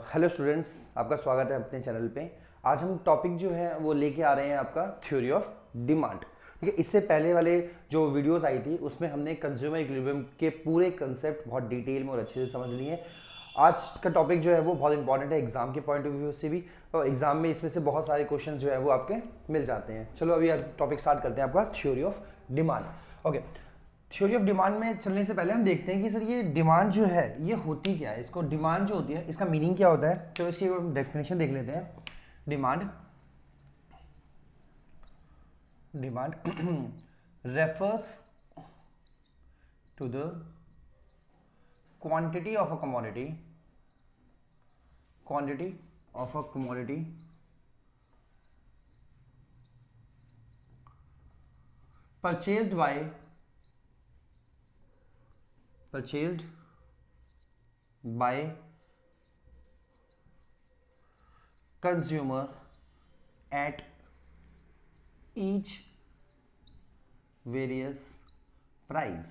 Hello students, आपका स्वागत है अपने चैनल पे। आज हम टॉपिक जो है वो लेके आ रहे हैं आपका थ्योरी ऑफ डिमांड। ठीक है, इससे पहले वाले जो वीडियोस आई थी उसमें हमने कंज्यूमर इक्विलिब्रियम के पूरे कंसेप्ट बहुत डिटेल में और अच्छे से समझ लिए हैं। आज का टॉपिक जो है वो बहुत इंपॉर्टेंट है एग्जाम के पॉइंट ऑफ व्यू से भी, और एग्जाम में इसमें से बहुत सारे क्वेश्चन जो है वो आपके मिल जाते हैं। चलो अभी टॉपिक स्टार्ट करते हैं आपका theory of demand. Okay, theory of demand में चलने से पहले हम देखते हैं कि सर ये डिमांड जो है ये होती क्या है। इसको डिमांड जो होती है इसका मीनिंग क्या होता है, तो इसकी डेफिनेशन देख लेते हैं। Demand demand refers to the quantity of a commodity, quantity of a commodity purchased by purchased by consumer at each various price।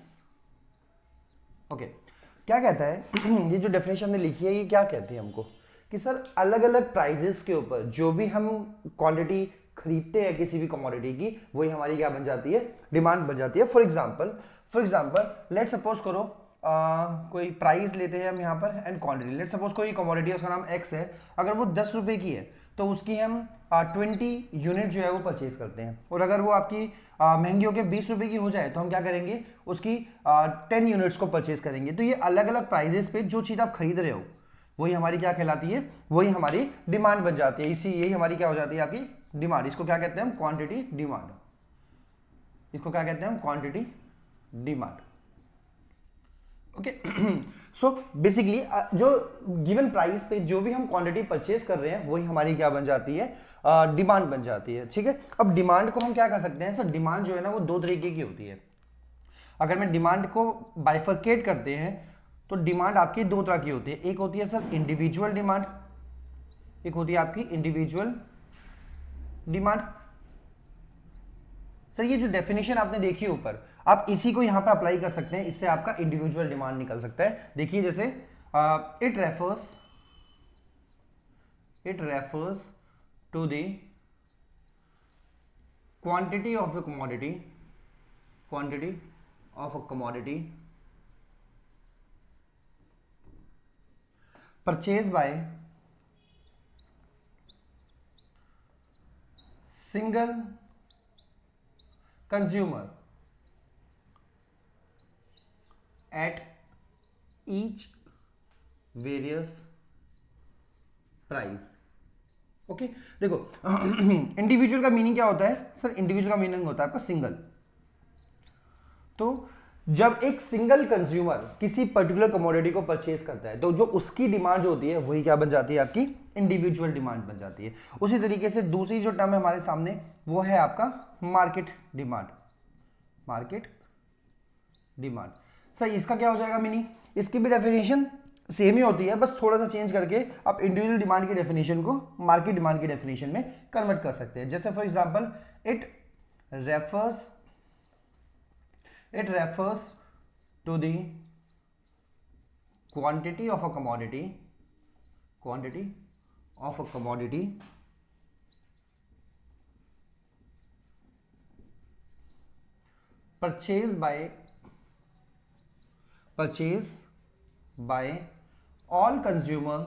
Okay, क्या कहता है ये जो डेफिनेशन ने लिखी है ये क्या कहती है हमको कि सर अलग अलग प्राइजेस के ऊपर जो भी हम क्वांटिटी खरीदते हैं किसी भी कमोडिटी की, वही हमारी क्या बन जाती है, डिमांड बन जाती है। फॉर एग्जांपल लेट सपोज करो कोई प्राइस लेते हैं हम यहाँ पर एंड क्वांटिटी। लेट सपोज कोई कमोडिटी है उसका नाम एक्स है, अगर वो 10 रुपए की है तो उसकी हम 20 यूनिट जो है वो परचेज करते हैं। और अगर वो आपकी महंगी होकर 20 रुपए की हो जाए तो हम क्या करेंगे, उसकी 10 यूनिट्स को परचेज करेंगे। तो ये अलग अलग प्राइजेस पे जो चीज आप खरीद रहे हो वही हमारी क्या कहलाती है, वही हमारी डिमांड बन जाती है। इसी यही हमारी क्या हो जाती है, आपकी डिमांड। इसको क्या कहते हैं हम, क्वांटिटी डिमांड। इसको क्या कहते हैं हम, quantity demand. Okay, so basically जो गिवन प्राइस पे जो भी हम क्वांटिटी परचेज कर रहे हैं वही हमारी क्या बन जाती है, डिमांड बन जाती है। ठीक है, अब डिमांड को हम क्या कर सकते हैं सर, डिमांड जो है ना वो दो तरीके की होती है। अगर मैं डिमांड को बाइफरकेट करते हैं तो डिमांड आपकी दो तरह की होती है। एक होती है सर इंडिविजुअल डिमांड, एक होती है आपकी इंडिविजुअल डिमांड। सर ये जो डेफिनेशन आपने देखी ऊपर, आप इसी को यहां पर अप्लाई कर सकते हैं, इससे आपका इंडिविजुअल डिमांड निकल सकता है। देखिए जैसे it refers to the quantity of a commodity, quantity of a commodity purchase by single consumer at each various price. Okay, देखो इंडिविजुअल का मीनिंग क्या होता है सर, इंडिविजुअल का मीनिंग होता है आपका सिंगल। तो जब एक सिंगल कंज्यूमर किसी पर्टिकुलर कमोडिटी को परचेज करता है तो जो उसकी डिमांड जो होती है वही क्या बन जाती है, आपकी इंडिविजुअल डिमांड बन जाती है। उसी तरीके से दूसरी जो टर्म है हमारे सामने वो है आपका मार्केट डिमांड। मार्केट डिमांड, सही इसका क्या हो जाएगा मीनिंग, इसकी भी डेफिनेशन सेम ही होती है, बस थोड़ा सा चेंज करके आप इंडिविजुअल डिमांड की डेफिनेशन को मार्केट डिमांड की डेफिनेशन में कन्वर्ट कर सकते हैं। जैसे for example it refers to the quantity of a commodity, quantity of a commodity purchased by all consumer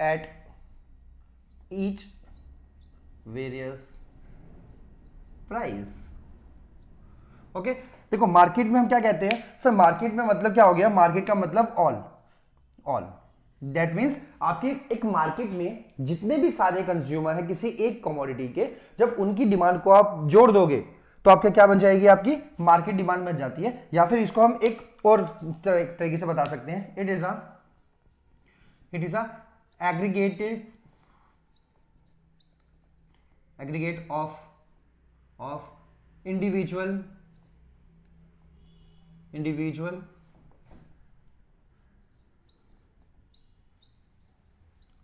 at each various price. Okay, देखो मार्केट में हम क्या कहते हैं सर, मार्केट में मतलब क्या हो गया, मार्केट का मतलब ऑल दैट मीन्स आपकी एक मार्केट में जितने भी सारे कंज्यूमर हैं किसी एक कमोडिटी के, जब उनकी डिमांड को आप जोड़ दोगे तो आपके क्या बन जाएगी, आपकी मार्केट डिमांड बन जाती है। या फिर इसको हम एक और तरीके से बता सकते हैं, it is a aggregate of individual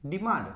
demand,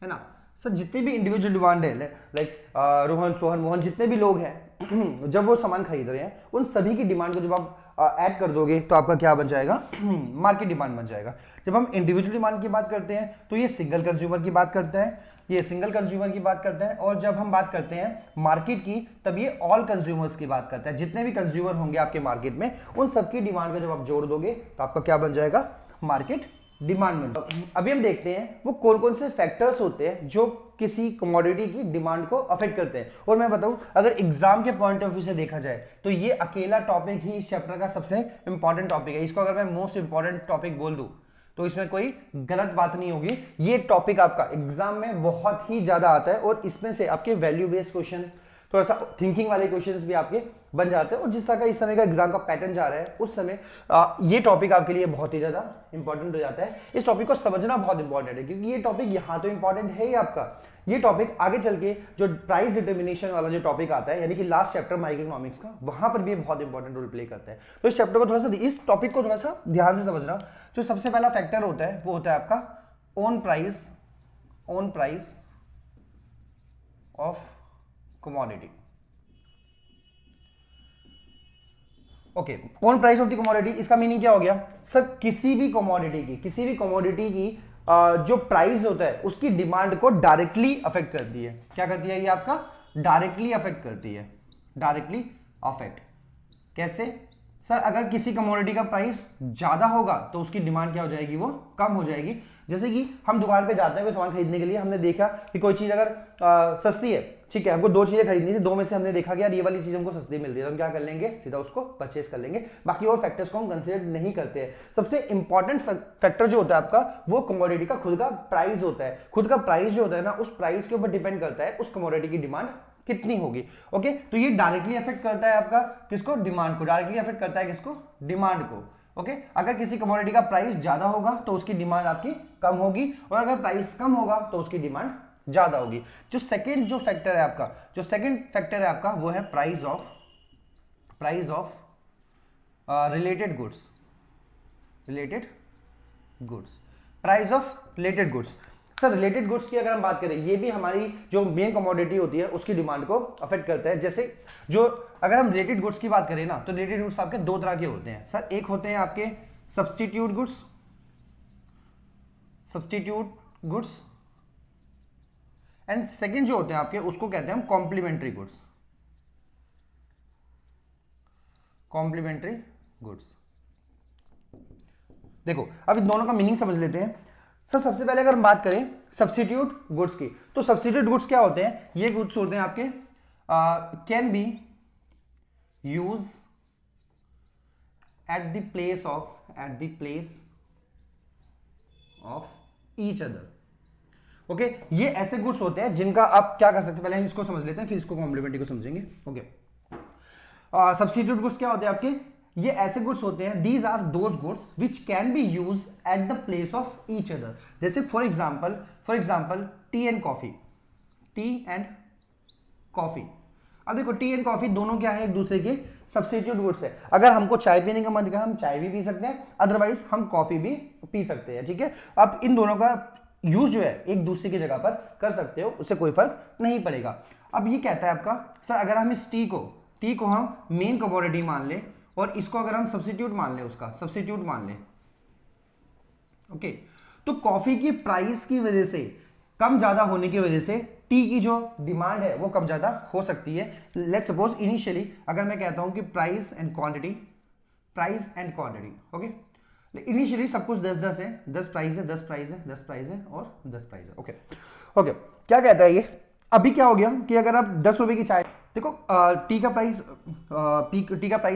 है ना सर। जितने भी इंडिविजुअल डिमांड है, लाइक रोहन सोहन मोहन जितने भी लोग हैं हैं जब वो सामान खरीद रहे हैं, उन सभी की डिमांड को जब आप ऐड कर दोगे तो आपका क्या बन जाएगा? मार्केट डिमांड बन जाएगा। जब हम इंडिविजुअल डिमांड की बात करते हैं तो ये सिंगल कंज्यूमर की बात करते हैं, ये सिंगल कंज्यूमर की बात करते हैं। और जब हम बात करते हैं मार्केट की तब ये ऑल कंज्यूमर्स की बात करता है। जितने भी कंज्यूमर होंगे आपके मार्केट में उन सबकी डिमांड को जब आप जोड़ दोगे तो आपका क्या बन जाएगा? मार्केट डिमांड बन जाएगा। अभी हम देखते हैं वो कौन कौन से फैक्टर्स होते हैं जो किसी कमोडिटी की डिमांड को अफेक्ट करते हैं। और मैं बताऊं, अगर एग्जाम के पॉइंट ऑफ व्यू से देखा जाए तो ये अकेला टॉपिक ही इस चैप्टर का सबसे इंपॉर्टेंट टॉपिक है। इसको अगर मैं मोस्ट इंपॉर्टेंट टॉपिक बोल दूं तो इसमें कोई गलत बात नहीं होगी। ये टॉपिक आपका एग्जाम में बहुत ही ज्यादा आता है और इसमें से आपके वैल्यू बेस्ड क्वेश्चन, थोड़ा सा थिंकिंग वाले क्वेश्चंस भी आपके बन जाते हैं। और जिस तरह का इस समय का एग्जाम का पैटर्न जा रहा है उस समय ये टॉपिक आपके लिए बहुत ही ज्यादा इंपॉर्टेंट हो जाता है। इस टॉपिक को समझना बहुत इंपॉर्टेंट है क्योंकि ये टॉपिक यहाँ तो इंपॉर्टेंट है ही आपका, ये टॉपिक आगे चल के जो प्राइस डिटर्मिनेशन वाला जो टॉपिक आता है यानी कि लास्ट चैप्टर माइक्रो इकोनॉमिक्स का, वहां पर भी बहुत इंपॉर्टेंट रोल प्ले करता है। तो इस चैप्टर को थोड़ा सा, इस टॉपिक को थोड़ा सा ध्यान से समझना। जो सबसे पहला फैक्टर होता है वो होता है आपका own price of commodity. Okay, own price of the commodity, इसका मीनिंग क्या हो गया सर? किसी भी कमोडिटी की जो प्राइस होता है उसकी डिमांड को डायरेक्टली अफेक्ट करती है। क्या करती है? ये आपका डायरेक्टली अफेक्ट करती है। डायरेक्टली अफेक्ट कैसे सर? अगर किसी कमोडिटी का प्राइस ज्यादा होगा तो उसकी डिमांड क्या हो जाएगी? वो कम हो जाएगी। जैसे कि हम दुकान पे जाते हैं कोई सामान खरीदने के लिए, हमने देखा कि कोई चीज अगर सस्ती है, ठीक है, हमको दो चीजें खरीदनी थी, दो में से हमने देखा कि यार ये वाली चीज हमको सस्ती मिल रही है, तो हम क्या कर लेंगे? सीधा उसको परचेस कर लेंगे। बाकी और फैक्टर्स को हम कंसीडर नहीं करते हैं। सबसे इंपॉर्टेंट फैक्टर जो होता है आपका वो कमोडिटी का खुद का प्राइस होता है। खुद का प्राइस जो होता है ना, उस प्राइस के ऊपर डिपेंड करता है उस कमोडिटी की डिमांड कितनी होगी। ओके, तो ये डायरेक्टली अफेक्ट करता है आपका किसको? डिमांड को। डायरेक्टली अफेक्ट करता है किसको? डिमांड को। ओके, अगर किसी कमोडिटी का प्राइस ज्यादा होगा तो उसकी डिमांड आपकी कम होगी, और अगर प्राइस कम होगा तो उसकी डिमांड ज्यादा होगी। जो सेकंड फैक्टर है आपका वो है price of related goods. Sir related goods की अगर हम बात करें, ये भी हमारी जो मेन कमोडिटी होती है उसकी डिमांड को अफेक्ट करता है। जैसे जो अगर हम रिलेटेड गुड्स की बात करें ना, तो रिलेटेड गुड्स आपके दो तरह के होते हैं सर। एक होते हैं आपके सब्स्टिट्यूट गुड्स एंड सेकंड जो होते हैं आपके उसको कहते हैं हम कॉम्प्लीमेंट्री गुड्स। देखो अब इन दोनों का मीनिंग समझ लेते हैं। सर सबसे पहले अगर हम बात करें सब्स्टिट्यूट गुड्स की, तो सब्स्टिट्यूट गुड्स क्या होते हैं? ये गुड्स होते हैं आपके can be use at the place of each other. Okay, ये ऐसे गुड्स होते हैं जिनका आप क्या कर सकते हैं, पहले हम इसको समझ लेते हैं फिर इसको कॉम्प्लीमेंट्री को समझेंगे। ओके, सब्स्टिट्यूट गुड्स क्या होते हैं आपके? ये ऐसे गुड्स होते हैं, these are those goods which can be use at the place of each other. जैसे for example tea and coffee. अब देखो टी एंड कॉफी दोनों क्या है? एक दूसरे के सब्स्टिट्यूट गुड्स है। अगर हमको चाय पीने का मन करे हम चाय भी पी सकते हैं, अदरवाइज हम कॉफी भी पी सकते हैं। ठीक है, अब इन दोनों का यूज जो है एक दूसरे की जगह पर कर सकते हो, उससे कोई फर्क नहीं पड़ेगा। अब ये कहता है आपका सर अगर हम इस टी को हम मेन कमोडिटी मान ले और इसको अगर हम सब्स्टिट्यूट मान ले, ओके, तो कॉफी की प्राइस की वजह से कम ज्यादा होने की वजह से टी की जो डिमांड है वो कम ज्यादा हो सकती है। लेट्स सपोज इनिशियली अगर मैं कहता हूं कि price and quantity, okay, initially सब कुछ 10-10 है, 10 प्राइस है और 10 प्राइस है। ओके, क्या कहता है ये? अभी क्या हो गया कि अगर आप 10 रुपए की चाय, देखो टी का प्राइस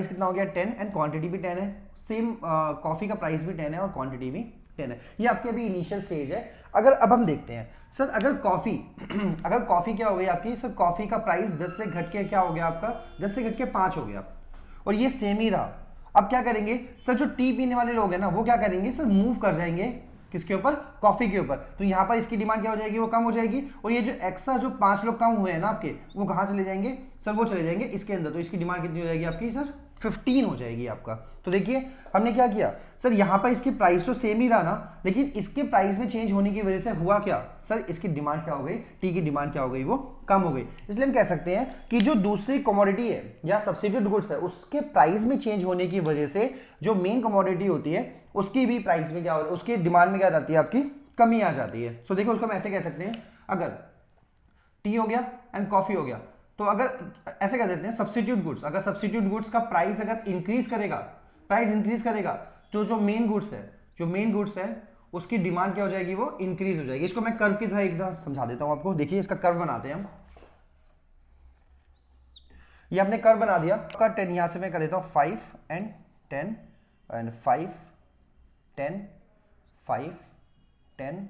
कितना हो गया? 10 एंड क्वांटिटी भी 10 है। सेम कॉफी का प्राइस भी 10 है और क्वांटिटी भी 10 है। ये आपकी अभी इनिशियल स्टेज है। अगर अब हम देखते हैं सर अगर कॉफी क्या हो गई आपकी? सर कॉफी का प्राइस 10 से घट के क्या हो गया आपका? 10 से घट के 5 हो गया और ये सेम ही रहा। अब क्या करेंगे सर? जो टी पीने वाले लोग हैं ना वो क्या करेंगे सर? मूव कर जाएंगे किसके ऊपर? कॉफी के ऊपर। तो यहां पर इसकी डिमांड क्या हो जाएगी? वो कम हो जाएगी। और ये जो एक्स्ट्रा जो 5 लोग कम हुए हैं ना आपके, वो कहां चले जाएंगे सर? वो चले जाएंगे इसके अंदर। तो इसकी डिमांड कितनी हो जाएगी आपकी सर? 15 हो जाएगी आपका। तो देखिए हमने क्या किया सर, यहां पर इसकी प्राइस तो सेम ही रहा ना, लेकिन इसके प्राइस में चेंज होने की वजह से हुआ क्या सर, इसकी डिमांड क्या हो गई, टी की डिमांड क्या हो गई, वो कम हो गई। इसलिए हम कह सकते हैं कि जो दूसरी कमोडिटी है या सब्सिट्यूट गुड्स है उसके प्राइस में चेंज होने की वजह से जो मेन कमोडिटी होती है उसकी भी प्राइस में क्या हो, उसकी डिमांड में क्या जाती है, आपकी कमी आ जाती है। सो देखो उसको हम ऐसे कह सकते हैं, अगर टी हो गया एंड कॉफी हो गया, तो अगर ऐसे कह देते हैं सब्स्टिट्यूट गुड्स, अगर सब्स्टिट्यूट गुड्स का प्राइस अगर इंक्रीज करेगा, प्राइस इंक्रीज करेगा, तो जो मेन गुड्स है, जो मेन गुड्स है उसकी डिमांड क्या हो जाएगी, वो इंक्रीज हो जाएगी। इसको मैं कर्व की तरह एकदम समझा देता हूं आपको। देखिए इसका कर्व बनाते हैं हम, ये हमने कर्व बना दिया का 10, यहां से मैं कर देता हूं 5 एंड 10 एंड 5 10 5 10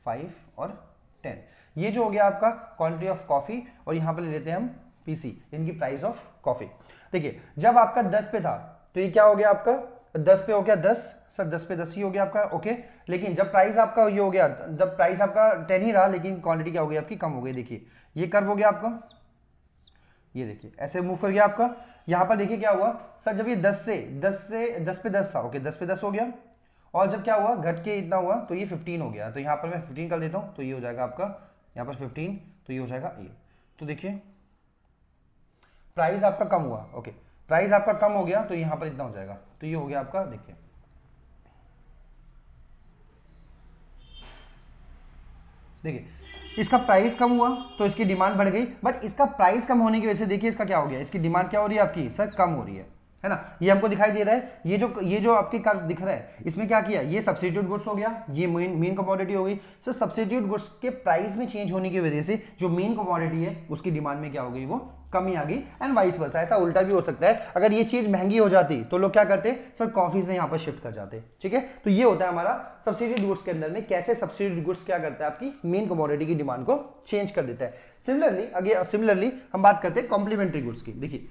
5 और 10। ये जो हो गया आपका क्वांटिटी ऑफ कॉफी, और यहां पर ले लेते हैं हम पीसी, इनकी प्राइस ऑफ कॉफी। देखिए जब आपका 10 पे था तो ये क्या हो गया आपका 10 पे हो गया 10, सर 10 पे 10 ही हो गया आपका, ओके। लेकिन जब प्राइस आपका ये हो गया, जब प्राइस आपका 10 ही रहा लेकिन क्वांटिटी क्या हो गई आपकी, कम हो गई। देखिए ये कर्व हो गया आपका, ये देखिए ऐसे मूव कर गया आपका। यहां पर देखिए क्या हुआ सर, जब ये 10 पे 10 था, ओके 10 पे 10 हो गया, और जब क्या हुआ घट के इतना हुआ तो ये 15 हो गया। तो यहां पर मैं 15 कर देता हूं, तो ये हो जाएगा आपका यहां पर 15, तो ये हो जाएगा ये। तो देखिए प्राइस आपका कम हुआ, ओके प्राइस आपका कम हो गया तो यहां पर इतना हो जाएगा, तो ये हो गया आपका। देखिए देखिए इसका प्राइस कम हुआ तो इसकी डिमांड बढ़ गई, बट इसका प्राइस कम होने की वजह से देखिए इसका क्या हो गया, इसकी डिमांड क्या हो रही है आपकी सर, कम हो रही है ना। ये हमको दिखाई दे रहा है, ये जो आपकी कर्व दिख रहा है, इसमें क्या किया, ये सब्स्टिट्यूट गुड्स हो गया, ये मेन कमोडिटी हो गई। सर सब्स्टिट्यूट गुड्स के प्राइस में चेंज होने की वजह से जो मेन कमोडिटी है उसकी डिमांड में क्या हो गई, वो कमी आ गई, एंड वाइस वर्सा। ऐसा उल्टा भी हो सकता है, अगर ये चीज महंगी हो जाती तो लोग क्या करते सर, कॉफी से यहां पर शिफ्ट कर जाते। ठीक है, तो ये होता है हमारा सब्सिट्यूट गुड्स के अंदर में, कैसे सब्सिट्यूट गुड्स क्या करता है, आपकी मेन कमोडिटी की डिमांड को चेंज कर देता है। सिमिलरली हम बात करते हैं कॉम्प्लीमेंट्री गुड्स की। देखिए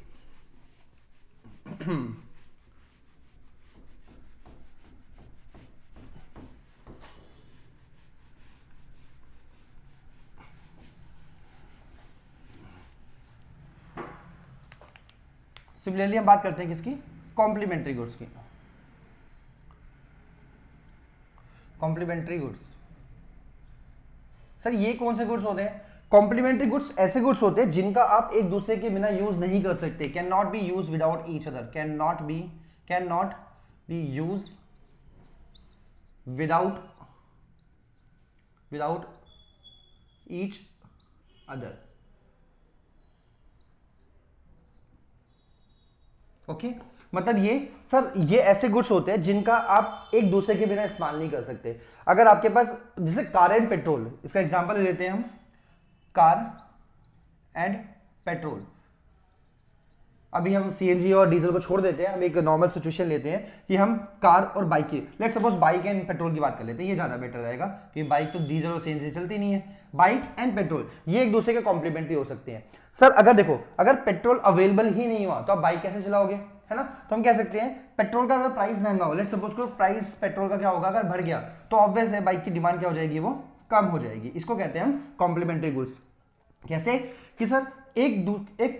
सिमिलरली हम बात करते हैं किसकी, कॉम्प्लीमेंट्री गुड्स की। कॉम्प्लीमेंट्री गुड्स, सर ये कौन से गुड्स होते हैं, कॉम्प्लीमेंट्री गुड्स ऐसे गुड्स होते हैं जिनका आप एक दूसरे के बिना यूज नहीं कर सकते, can not be use without each other, can not be use without each other. Okay मतलब ये सर, ये ऐसे गुड्स होते हैं जिनका आप एक दूसरे के बिना इस्तेमाल नहीं कर सकते। अगर आपके पास जैसे कार एंड पेट्रोल, इसका एग्जांपल ले लेते हैं हम, कार एंड पेट्रोल। अभी हम सीएनजी और डीजल को छोड़ देते हैं, हम एक नॉर्मल सिचुएशन लेते हैं कि हम कार और बाइक की, let suppose bike and petrol की बात कर लेते हैं, ये ज्यादा बेटर रहेगा क्योंकि बाइक तो डीजल और सीएनजी चलती नहीं है। बाइक एंड पेट्रोल ये एक दूसरे के कॉम्प्लीमेंट्री हो सकते हैं। सर अगर देखो, अगर पेट्रोल अवेलेबल ही नहीं हुआ तो आप बाइक कैसे चलाओगे, है ना। तो हम कह सकते हैं पेट्रोल का अगर प्राइस महंगा हो, लेट सपोज को प्राइस पेट्रोल का क्या होगा, अगर बढ़ गया तो ऑब्वियस है बाइक की डिमांड क्या हो जाएगी, वो कम हो जाएगी। इसको कहते हैं हम कॉम्प्लीमेंट्री गुड्स। कैसे कि सर एक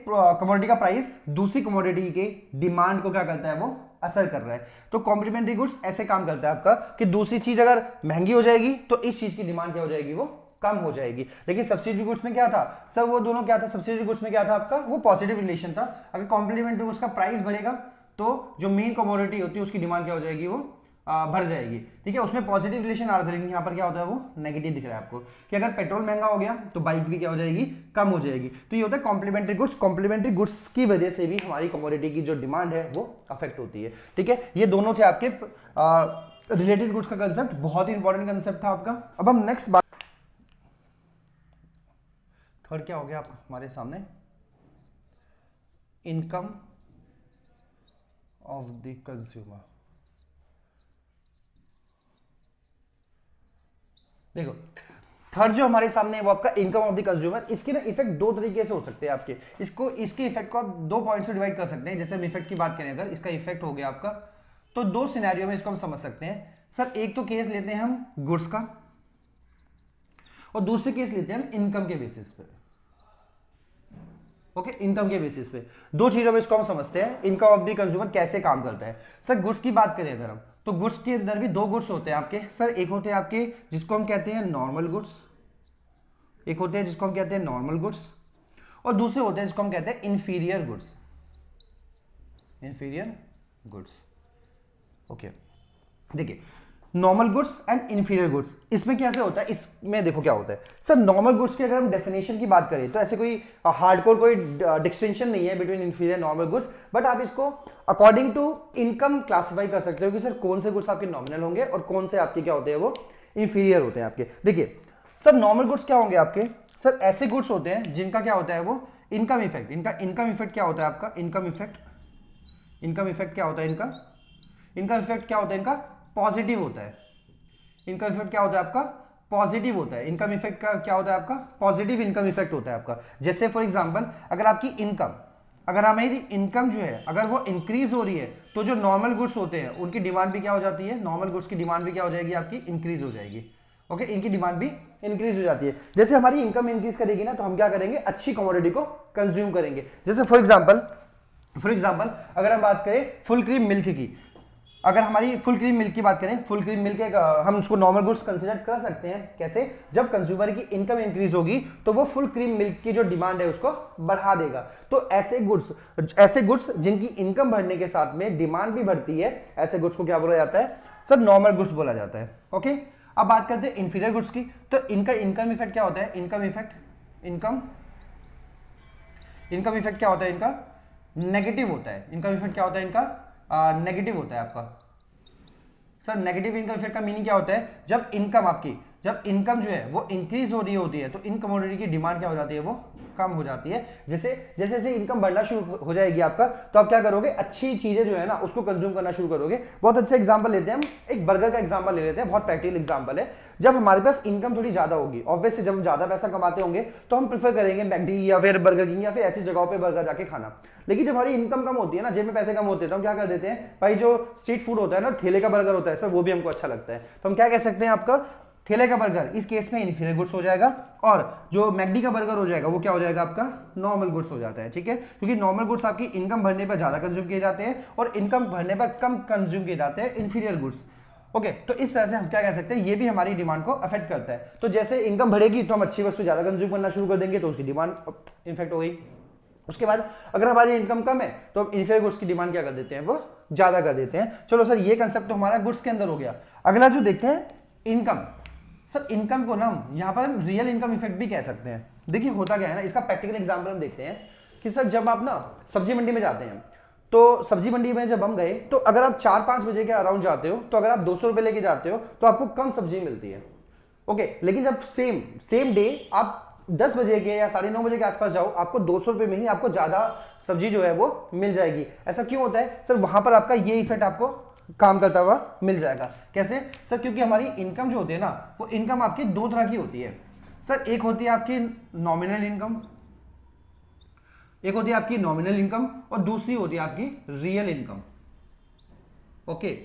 कमोडिटी का प्राइस दूसरी कमोडिटी के डिमांड को क्या करता है, वो असर कर रहा है। तो कॉम्प्लीमेंट्री गुड्स ऐसे काम करता है आपका कि दूसरी चीज अगर महंगी हो जाएगी तो इस चीज की डिमांड क्या हो जाएगी, वो कम हो जाएगी। लेकिन सब्सिट्यूट गुड्स में क्या था सर, वो दोनों क्या था, सब्सिट्यूट गुड्स में क्या था आपका, वो पॉजिटिव रिलेशन था। अगर कॉम्प्लीमेंट्री गुड्स का प्राइस बढ़ेगा तो जो मेन कमोडिटी होती है उसकी डिमांड क्या हो जाएगी, वो बढ़ जाएगी। ठीक है, उसमें पॉजिटिव रिलेशन आ रहा था, लेकिन यहाँ पर क्या होता है, वो नेगेटिव दिख रहा है आपको कि अगर पेट्रोल महंगा हो गया तो बाइक भी क्या हो जाएगी, कम हो जाएगी। तो ये होता है कॉम्प्लीमेंट्री गुड्स। कॉम्प्लीमेंट्री गुड्स की वजह से भी हमारी कमोडिटी की जो डिमांड है वो अफेक्ट होती है। ठीक है, ये दोनों थे आपके रिलेटेड गुड्स का कंसेप्ट, बहुत ही इंपॉर्टेंट कंसेप्ट था आपका। अब हम नेक्स्ट बात, थर्ड क्या हो गया आप हमारे सामने, इनकम ऑफ द कंज्यूमर। देखो थर्ड जो हमारे सामने है वो आपका इनकम ऑफ द कंज्यूमर। इसके ना इफेक्ट दो तरीके से हो सकते हैं आपके, इसके इफेक्ट को आप दो पॉइंट से डिवाइड कर सकते हैं। जैसे हम इफेक्ट की बात करें, अगर इसका इफेक्ट हो गया आपका, तो दो सिनेरियो में इसको हम समझ सकते हैं। सर एक तो केस लेते हैं हम गुड्स का, और दूसरे केस लेते हैं हम इनकम के बेसिस पे। ओके, इनकम के बेसिस पे दो चीजों में इसको हम समझते हैं, इनकम ऑफ द कंज्यूमर कैसे काम करता है। सर गुड्स की बात करें अगर हम, तो गुड्स के अंदर भी दो गुड्स होते हैं आपके सर, एक होते हैं आपके जिसको हम कहते हैं नॉर्मल गुड्स, एक होते हैं जिसको हम कहते हैं नॉर्मल गुड्स, और दूसरे होते हैं जिसको हम कहते हैं inferior goods, inferior goods. Okay, देखिए normal goods and inferior goods, इसमें कैसे होता है, इसमें देखो क्या होता है सर। नॉर्मल गुड्स की अगर हम डेफिनेशन की बात करें तो ऐसे कोई हार्डकोर कोई डिस्टिंक्शन नहीं है between inferior normal goods, but आप इसको अकॉर्डिंग टू इनकम क्लासिफाई कर सकते हो कि सर कौन से गुड्स आपके नॉमिनल होंगे और कौन से आपके क्या होते हैं वो इंफीरियर होते हैं आपके। देखिए सर नॉर्मल गुड्स क्या होंगे आपके, सर ऐसे गुड्स होते हैं जिनका क्या होता है वो इनकम इफेक्ट, इनका इनकम इफेक्ट क्या होता है आपका इनकम इफेक्ट, इनकम इफेक्ट क्या होता है इनका, इनकम इफेक्ट क्या होता है इनका पॉजिटिव होता है, इनकम इफेक्ट क्या होता है आपका पॉजिटिव होता है, इनकम इफेक्ट का क्या होता है आपका पॉजिटिव इनकम इफेक्ट होता है आपका। जैसे फॉर एग्जांपल अगर आपकी इनकम, अगर हमारी इनकम जो है अगर वो इंक्रीज हो रही है तो जो नॉर्मल गुड्स होते हैं उनकी डिमांड भी क्या हो जाती है, नॉर्मल गुड्स की डिमांड भी क्या हो जाएगी आपकी इंक्रीज हो जाएगी। ओके, इनकी डिमांड भी इंक्रीज हो जाती है। जैसे हमारी इनकम इंक्रीज करेगी ना तो हम क्या करेंगे, अच्छी कमोडिटी को कंज्यूम करेंगे। जैसे फॉर एग्जांपल अगर हम बात करें फुल क्रीम मिल्क की, अगर हमारी फुल क्रीम मिल्क की बात करें, फुल क्रीम मिल्क हम उसको नॉर्मल गुड्स कंसीडर कर सकते हैं। कैसे, जब कंज्यूमर की इनकम इंक्रीज होगी तो वो फुल क्रीम मिल्क की जो डिमांड है उसको बढ़ा देगा। तो ऐसे गुड्स जिनकी इनकम बढ़ने के साथ में डिमांड भी बढ़ती है, ऐसे गुड्स को क्या बोला जाता है सर, नॉर्मल गुड्स बोला जाता है। ओके, अब बात करते हैं इंफीरियर गुड्स की, तो इनका इनकम इफेक्ट क्या होता है, इनकम इफेक्ट क्या होता है इनका नेगेटिव होता है, इनकम इफेक्ट क्या होता है इनका नेगेटिव होता है आपका। सर नेगेटिव इनकम इफेक्ट का मीनिंग क्या होता है, जब इनकम जो है वो इंक्रीज हो रही होती है तो इन कमोडिटी की डिमांड क्या हो जाती है, वो कम हो जाती है। जैसे जैसे इनकम बढ़ना शुरू हो जाएगी आपका, तो आप क्या करोगे, अच्छी चीजें जो है ना उसको कंज्यूम करना शुरू करोगे। बहुत अच्छा एग्जांपल लेते हैं हम, एक बर्गर का एग्जांपल ले लेते हैं, बहुत प्रैक्टिकल एग्जांपल है। जब हमारे पास इनकम थोड़ी ज्यादा होगी, ऑब्वियसली जब हम ज्यादा पैसा कमाते होंगे तो हम प्रेफर करेंगे मैकडी या फिर बर्गर किंग या फिर ऐसी जगहों पे बर्गर जाके खाना। लेकिन जब हमारी इनकम कम होती है ना, जेब में पैसे कम होते हैं, तो हम क्या कर देते हैं भाई, जो स्ट्रीट फूड होता है ना, ठेले का बर्गर होता है सर, वो भी हमको अच्छा लगता है, तो हम क्या कह सकते हैं, आपका ठेले का बर्गर इस केस में इंफीरियर गुड्स हो जाएगा, और जो मैकडी का बर्गर हो जाएगा वो क्या हो जाएगा आपका नॉर्मल गुड्स हो जाता है। ठीक है, क्योंकि नॉर्मल गुड्स आपकी इनकम बढ़ने पर ज्यादा कंज्यूम किए जाते हैं और इनकम बढ़ने पर कम कंज्यूम किए जाते हैं इंफीरियर गुड्स। ओके, तो इस तरह से हम क्या कह सकते हैं, ये भी हमारी डिमांड को अफेक्ट करता है। तो जैसे इनकम बढ़ेगी तो हम अच्छी वस्तु ज्यादा कंज्यूम करना शुरू कर देंगे, तो उसकी डिमांड इन्फेक्ट हो गई। उसके बाद अगर हमारी इनकम कम है तो हम इंफीरियर गुड्स की डिमांड क्या कर देते हैं, वो ज्यादा कर देते हैं। चलो सर, ये कंसेप्ट तो हमारा गुड्स के अंदर हो गया। अगला जो देखते हैं इनकम, सर इनकम को ना हम यहां पर हम रियल इनकम इफेक्ट भी कह सकते हैं। देखिए होता क्या है ना, इसका प्रैक्टिकल एग्जांपल हम देखते हैं कि सर जब आप ना सब्जी मंडी में जाते हैं, तो सब्जी मंडी में जब हम गए तो अगर आप 4-5 बजे के अराउंड जाते हो तो अगर आप 200 रुपए लेके जाते हो तो आपको कम सब्जी मिलती है। ओके, लेकिन जब सेम डे आप 10 बजे के या 9:30 बजे के आसपास जाओ, आपको 200 रुपए में ही आपको ज्यादा सब्जी जो है वो मिल जाएगी। ऐसा क्यों होता है सर, वहां पर आपका ये इफेक्ट आपको काम करता हुआ मिल जाएगा। कैसे सर, क्योंकि हमारी इनकम जो होती है ना, वो इनकम आपकी दो तरह की होती है सर। एक होती है आपकी नॉमिनल इनकम, एक होती है आपकी नॉमिनल इनकम और दूसरी होती है आपकी real income. Okay,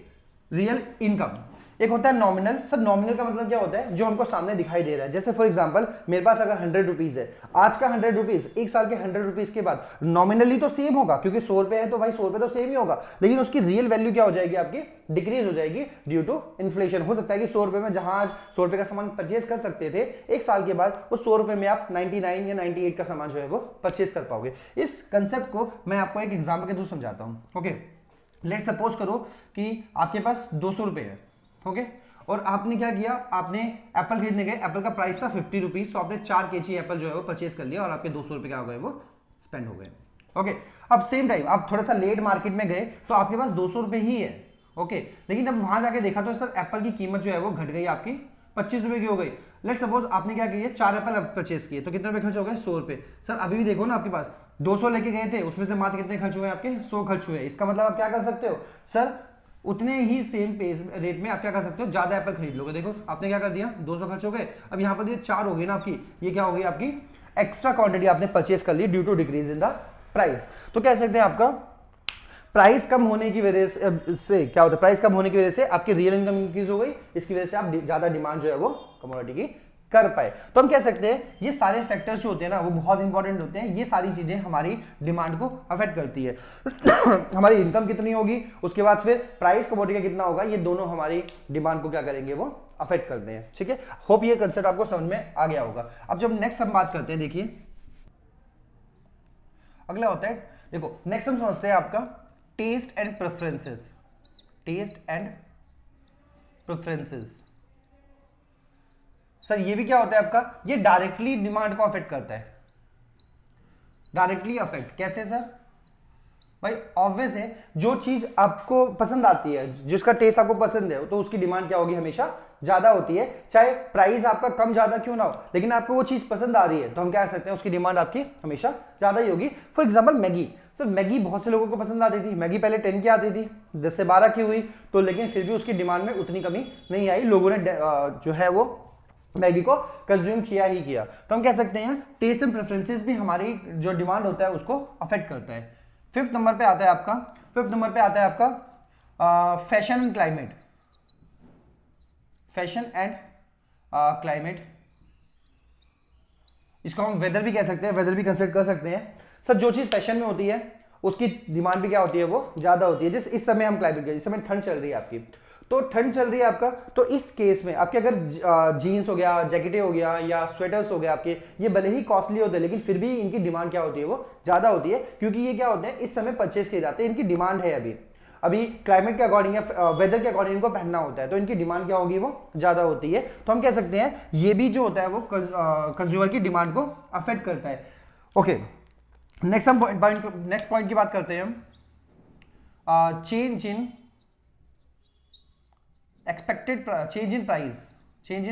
real income एक होता है नॉमिनल। सर नॉमिनल का मतलब क्या होता है, जो हमको सामने दिखाई दे रहा है। जैसे फॉर एग्जांपल मेरे पास अगर 100 रुपीज है, आज का 100 रुपीज, एक साल के 100 रुपीज के बाद नॉमिनली तो सेम होगा, क्योंकि 100 रुपए है तो भाई 100 रुपए तो सेम ही होगा, लेकिन उसकी रियल वैल्यू क्या हो जाएगी आपकी, डिक्रीज हो जाएगी ड्यू टू इन्फ्लेशन। हो सकता है कि 100 रुपए में जहां आज 100 रुपए का सामान परचेज कर सकते थे, एक साल के बाद उस 100 रुपए में आप 99 या 98 का सामान जो है वो परचेज कर पाओगे। इस कंसेप्ट को मैं आपको एक एग्जाम्पल के थ्रू समझाता हूं। ओके, लेट सपोज करो कि आपके पास 200 रुपए है, ओके, और आपने क्या किया, आपने एप्पल खरीदने गए, एप्पल का प्राइस था 50 रुपीज, तो आपने 4 केजी एप्पल जो है वो परचेज कर लिया और आपके 200 रुपए क्या हो गए, वो स्पेंड हो गए। ओके, अब सेम टाइम आप थोड़ा सा लेट मार्केट में गए तो आपके पास 200 रुपए ही है। ओके, लेकिन जब वहां जाके देखा तो सर एप्पल की कीमत जो है वो घट गई, आपकी 25 रुपए की हो गई। लेट सपोज आपने क्या किया, 4 एप्पल परचेज किए, तो कितने रुपए खर्च हो गए, 100 रुपए। सर अभी भी देखो ना, आपके पास 200 लेके गए थे, उसमें से मात्र कितने खर्च हुए आपके, 100 खर्च हुए। इसका मतलब आप क्या कर सकते हो सर, उतने ही सेम पेस रेट में आप क्या कर सकते हो, ज्यादा एप्पल खरीद लोगे। देखो आपने क्या कर दिया, 200 खर्च हो गए, अब यहाँ पर ये 4 हो गई ना आपकी, ये क्या हो गई आपकी एक्स्ट्रा क्वांटिटी आपने परचेज कर ली due to decrease in the price. तो कह सकते हैं आपका प्राइस कम होने की वजह से क्या होता है, प्राइस कम होने की वजह से आपकी रियल इनकम इंक्रीज हो गई, इसकी वजह से आप ज्यादा डिमांड जो है वो कमोडिटी की कर पाए। तो हम कह सकते हैं ये सारे फैक्टर्स जो होते हैं ना वो बहुत इंपॉर्टेंट होते हैं, ये सारी चीजें हमारी डिमांड को अफेक्ट करती है। हमारी इनकम कितनी होगी, उसके बाद फिर प्राइस कमोडिटी का कितना होगा, ये दोनों हमारी डिमांड को क्या करेंगे, वो अफेक्ट करते हैं। ठीक है, होप ये कंसेप्ट आपको समझ में आ गया होगा। अब जब नेक्स्ट हम बात करते हैं, देखिए अगला होता है, देखो नेक्स्ट हम समझते हैं आपका taste and preferences. Taste and preferences, sir ये भी क्या होता है आपका, ये डायरेक्टली डिमांड को अफेक्ट करता है। डायरेक्टली अफेक्ट कैसे सर, भाई ऑब्वियस है, जो चीज आपको पसंद आती है, जिसका टेस्ट आपको पसंद है, तो उसकी डिमांड क्या होगी, हमेशा ज्यादा होती है। चाहे प्राइस आपका कम ज्यादा क्यों ना हो, लेकिन आपको वो चीज पसंद आ रही है, तो हम क्या कह सकते हैं, उसकी डिमांड आपकी हमेशा ज्यादा ही होगी। For example Maggi, sir Maggi बहुत से लोगों को पसंद आती थी, मैगी पहले 10 की आती थी, 10 से 12 की हुई, तो लेकिन फिर भी उसकी डिमांड में उतनी कमी नहीं आई, लोगों ने जो है वो मैगी को कंज्यूम किया ही किया। तो हम कह सकते हैं टेस्ट एंड प्रेफरेंसेस भी हमारी जो डिमांड होता है उसको अफेक्ट करता है। फिफ्थ नंबर पे आता है आपका fashion and climate. Fashion and climate, इसको हम वेदर भी कह सकते हैं, वेदर भी कंसिडर कर सकते हैं। सर जो चीज फैशन में होती है उसकी डिमांड भी क्या होती है, वो ज्यादा होती है। जिस इस समय हम क्लाइमेट के, इस समय ठंड चल रही है आपकी, तो ठंड चल रही है आपका, तो इस केस में आपके अगर जीन्स हो गया, जैकेटें हो गया या स्वेटर्स हो गया आपके, ये भले ही कॉस्टली होते हैं लेकिन फिर भी इनकी डिमांड क्या होती है, वो ज्यादा होती है, क्योंकि ये क्या होते हैं इस समय परचेस किए जाते हैं, इनकी डिमांड है अभी क्लाइमेट के अकॉर्डिंग या वेदर के अकॉर्डिंग इनको पहनना होता है, तो इनकी डिमांड क्या होगी, वो ज्यादा होती है। तो हम कह सकते हैं ये भी जो होता है वो कंज्यूमर की डिमांड को अफेक्ट करता है। ओके, नेक्स्ट पॉइंट की बात करते हैं हम, change in expected change in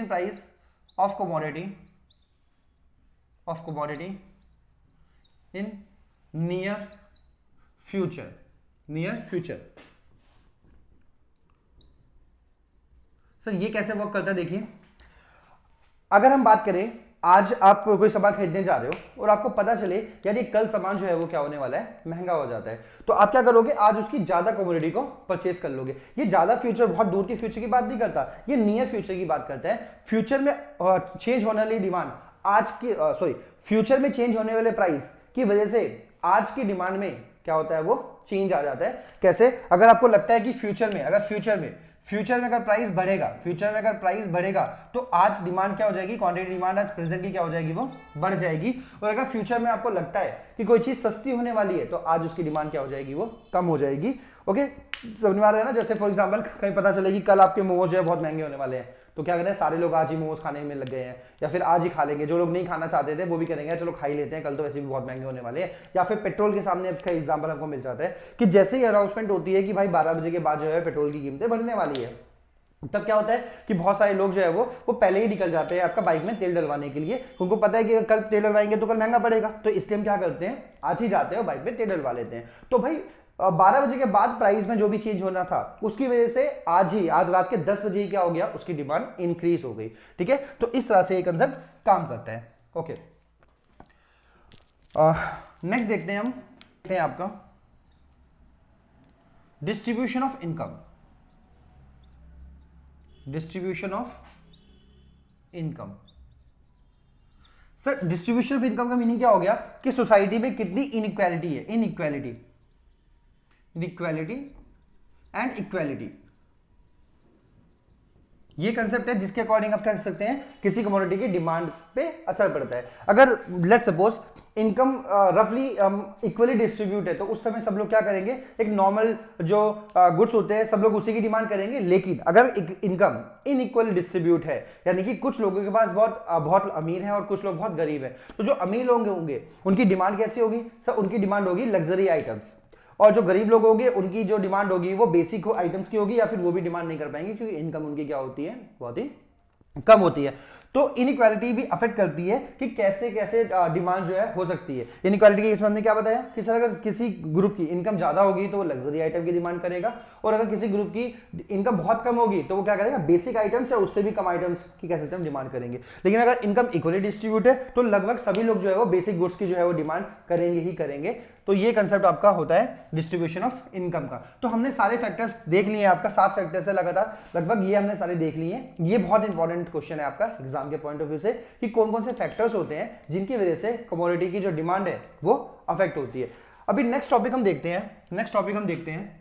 price of commodity in near future। Sir ये कैसे वर्क करता है, देखिए अगर हम बात करें, आज आप कोई सामान खरीदने जा रहे हो और आपको पता चले यार ये कल सामान जो है वो क्या होने वाला है, महंगा हो जाता है, तो आप क्या करोगे, आज उसकी ज्यादा कमोडिटी को परचेस कर लोगे। ये ज्यादा फ्यूचर, बहुत दूर की फ्यूचर की बात नहीं करता, ये नियर फ्यूचर की बात करता है। फ्यूचर में चेंज होने वाली डिमांड आज की फ्यूचर में चेंज होने वाले प्राइस की वजह से आज की डिमांड में क्या होता है, वो चेंज आ जाता है। कैसे, अगर आपको लगता है कि फ्यूचर में अगर प्राइस बढ़ेगा तो आज डिमांड क्या हो जाएगी, क्वांटिटी डिमांड आज प्रेजेंट की क्या हो जाएगी, वो बढ़ जाएगी। और अगर फ्यूचर में आपको लगता है कि कोई चीज सस्ती होने वाली है तो आज उसकी डिमांड क्या हो जाएगी, वो कम हो जाएगी। ओके, समझ में आ रहा है ना। जैसे फॉर एग्जांपल कहीं पता चले कि कल आपके मोमोज जो है बहुत महंगे होने वाले हैं, तो क्या करें, सारे लोग आज ही मोमोज खाने में लग गए हैं, या फिर आज ही खा लेंगे। जो लोग नहीं खाना चाहते थे वो भी करेंगे चलो खा ही लेते हैं, कल तो वैसे भी बहुत महंगे होने वाले हैं। या फिर पेट्रोल के सामने इसका एग्जांपल हमको मिल जाता है कि जैसे ही अनाउंसमेंट होती है कि भाई 12 बजे के बाद जो है पेट्रोल की कीमतें बढ़ने वाली है, तब क्या होता है कि बहुत सारे लोग जो है वो पहले ही निकल जाते हैं आपका बाइक में तेल डलवाने के लिए। उनको पता है कि कल तेल डलवाएंगे तो कल महंगा पड़ेगा, तो इसलिए हम क्या करते हैं, आज ही जाते हैं और बाइक में तेल डलवा लेते हैं। तो भाई 12 बजे के बाद प्राइस में जो भी चेंज होना था उसकी वजह से आज रात के 10 बजे ही क्या हो गया, उसकी डिमांड इंक्रीज हो गई। ठीक है, तो इस तरह से ये कंसेप्ट काम करता है। ओके, नेक्स्ट देखते हैं आपका distribution of income. Sir distribution of income का मीनिंग क्या हो गया कि सोसाइटी में कितनी इनइक्वालिटी है, इनइक्वालिटी एंड इक्वालिटी, ये कंसेप्ट है जिसके अकॉर्डिंग आप कह सकते हैं किसी कमोडिटी की डिमांड पे असर पड़ता है। अगर लेट्स सपोज इनकम रफली इक्वली डिस्ट्रीब्यूट है, तो उस समय सब लोग क्या करेंगे, एक नॉर्मल जो गुड्स होते हैं सब लोग उसी की डिमांड करेंगे। लेकिन अगर इनकम इनइक्वल डिस्ट्रीब्यूट है, यानी कि कुछ लोगों के पास बहुत अमीर है और कुछ लोग बहुत गरीब है, तो जो अमीर लोग होंगे उनकी डिमांड कैसी होगी, सर उनकी डिमांड होगी लग्जरी आइटम्स, और जो गरीब लोग होंगे उनकी जो डिमांड होगी वो बेसिक आइटम्स की होगी, या फिर वो भी डिमांड नहीं कर पाएंगे क्योंकि इनकम उनकी क्या होती है, बहुत ही कम होती है। तो इनइक्वालिटी भी अफेक्ट करती है कि कैसे कैसे डिमांड जो है हो सकती है। इनइक्वालिटी के इसमें हमने क्या बताया कि सर अगर किसी ग्रुप की इनकम ज्यादा होगी तो वो लग्जरी आइटम की डिमांड करेगा, और अगर किसी ग्रुप की इनकम बहुत कम होगी तो वो क्या करेगा, बेसिक आइटम्स या उससे भी कम आइटम्स की कह सकते हैं हम डिमांड करेंगे। लेकिन अगर इनकम इक्वली डिस्ट्रीब्यूट है तो लगभग सभी लोग जो है वो बेसिक गुड्स की जो है वो डिमांड करेंगे ही करेंगे। तो ये कंसेप्ट आपका होता है डिस्ट्रीब्यूशन ऑफ इनकम का। तो हमने सारे फैक्टर्स देख लिए, आपका 7 फैक्टर्स है लगातार लगभग, ये हमने सारे देख लिए। ये बहुत इंपॉर्टेंट क्वेश्चन है आपका एग्जाम के पॉइंट ऑफ व्यू से कि कौन कौन से फैक्टर्स होते हैं जिनकी वजह से कमोडिटी की जो डिमांड है वो अफेक्ट होती है। अभी नेक्स्ट टॉपिक हम देखते हैं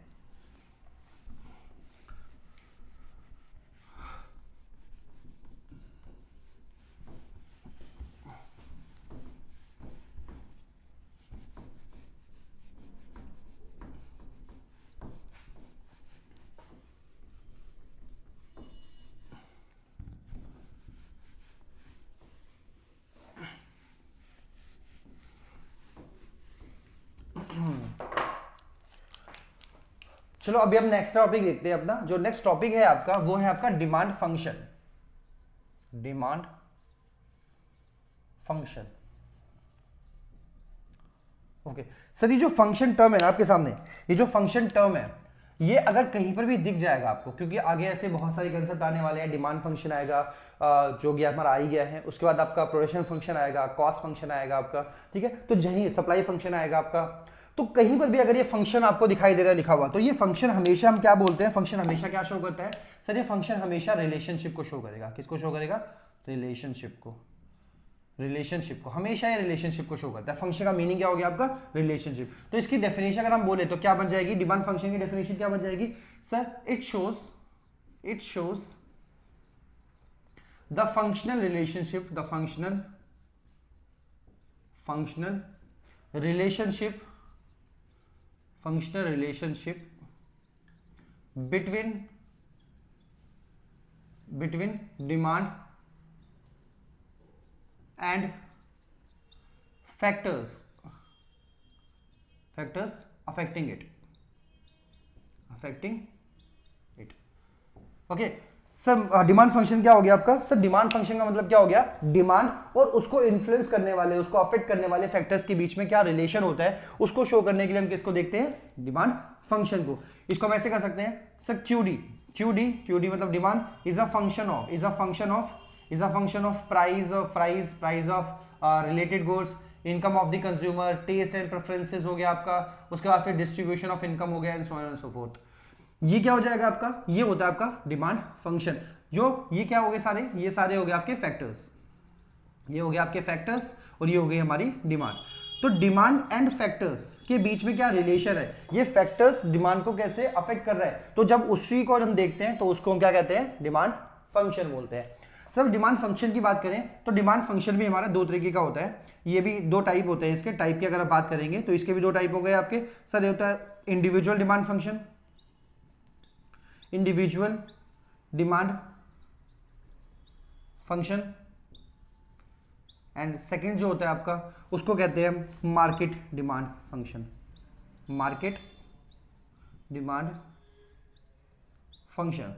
चलो अभी हम नेक्स्ट टॉपिक देखते हैं। अपना जो नेक्स्ट टॉपिक है आपका वो है आपका demand function. Demand function, okay sir, ये जो फंक्शन टर्म है ना आपके सामने, ये जो फंक्शन टर्म है ये अगर कहीं पर भी दिख जाएगा आपको, क्योंकि आगे ऐसे बहुत सारे कंसेप्ट आने वाले हैं। डिमांड फंक्शन आएगा जो कि हमारा आ ही गया है, उसके बाद आपका प्रोडक्शन फंक्शन आएगा, कॉस्ट फंक्शन आएगा आपका, ठीक है, तो जहीं सप्लाई फंक्शन आएगा आपका। तो कहीं पर भी अगर ये फंक्शन आपको दिखाई दे रहा है लिखा हुआ, तो ये फंक्शन हमेशा हम क्या बोलते हैं, फंक्शन हमेशा क्या शो करता है सर, ये फंक्शन हमेशा रिलेशनशिप को शो करेगा। किसको शो करेगा, रिलेशनशिप को, रिलेशनशिप को, हमेशा ये रिलेशनशिप को शो करता है। फंक्शन का मीनिंग क्या हो गया आपका, रिलेशनशिप। तो इसकी डेफिनेशन अगर हम बोले तो क्या बन जाएगी, डिमांड फंक्शन की डेफिनेशन क्या बन जाएगी sir, it shows the functional relationship, the functional relationship between demand and factors affecting it, okay sir. Demand function क्या हो गया आपका सर, डिमांड फंक्शन का मतलब क्या हो गया, डिमांड और उसको इन्फ्लुएंस करने वाले, उसको अफेक्ट करने वाले फैक्टर्स के बीच में क्या रिलेशन होता है, उसको शो करने के लिए हम किसको देखते हैं, डिमांड फंक्शन को। इसको हम ऐसे कर सकते हैं सर, QD मतलब demand is a function of price of related goods, income of the consumer, taste and preferences हो गया आपका, उसके बाद फिर डिस्ट्रीब्यूशन ऑफ इनकम हो गया, and so on and so fourth. ये क्या हो जाएगा आपका, ये होता है आपका डिमांड फंक्शन। जो ये क्या हो गए सारे, ये सारे हो गए आपके फैक्टर्स, ये हो गए आपके फैक्टर्स और ये हो गई हमारी डिमांड। तो डिमांड एंड फैक्टर्स के बीच में क्या रिलेशन है, ये फैक्टर्स डिमांड को कैसे अफेक्ट कर रहा है, तो जब उसी को हम देखते हैं तो उसको हम क्या कहते हैं, डिमांड फंक्शन बोलते हैं। सर डिमांड फंक्शन की बात करें तो डिमांड फंक्शन भी हमारा दो तरीके का होता है, ये भी दो टाइप होते हैं इसके। टाइप की अगर आप बात करेंगे तो इसके भी दो टाइप हो गए आपके सर, ये होता है individual demand function, individual demand function, and second जो होता है आपका उसको कहते हैं market demand function, market demand function,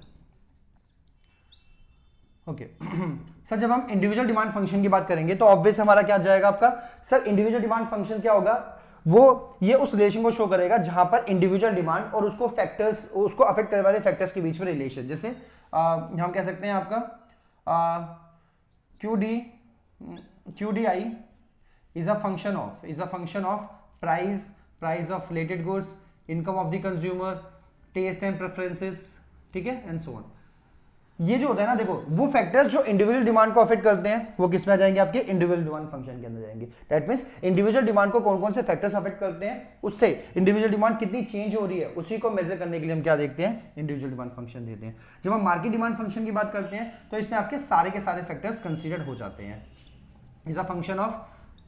okay sir. जब हम इंडिविजुअल डिमांड फंक्शन की बात करेंगे तो ऑब्वियस हमारा क्या जाएगा आपका सर, इंडिविजुअल डिमांड फंक्शन क्या होगा, वो ये उस रिलेशन को शो करेगा जहां पर इंडिविजुअल डिमांड और उसको फैक्टर्स, उसको अफेक्ट करने वाले फैक्टर्स के बीच में रिलेशन। जैसे हम कह सकते हैं आपका QDI is a function of price of related goods, income of the consumer, taste and preferences, ठीक है, एंड सो ऑन। ये जो होता है ना, देखो वो फैक्टर्स जो इंडिविजुअल डिमांड को अफेक्ट करते हैं वो किस में आ जाएंगे, आपके इंडिविजुअल डिमांड फंक्शन के अंदर जाएंगे। दैट मींस इंडिविजुअल डिमांड को कौन कौन से फैक्टर्स अफेक्ट करते हैं, उससे इंडिविजुअल डिमांड कितनी चेंज हो रही है उसी को मेजर करने के लिए हम क्या देखते हैं, इंडिविजुअल डिमांड फंक्शन देते हैं। जब हम मार्केट डिमांड फंक्शन की बात करते हैं तो इसमें आपके सारे के सारे फैक्टर्स कंसिडर हो जाते हैं। Is a function of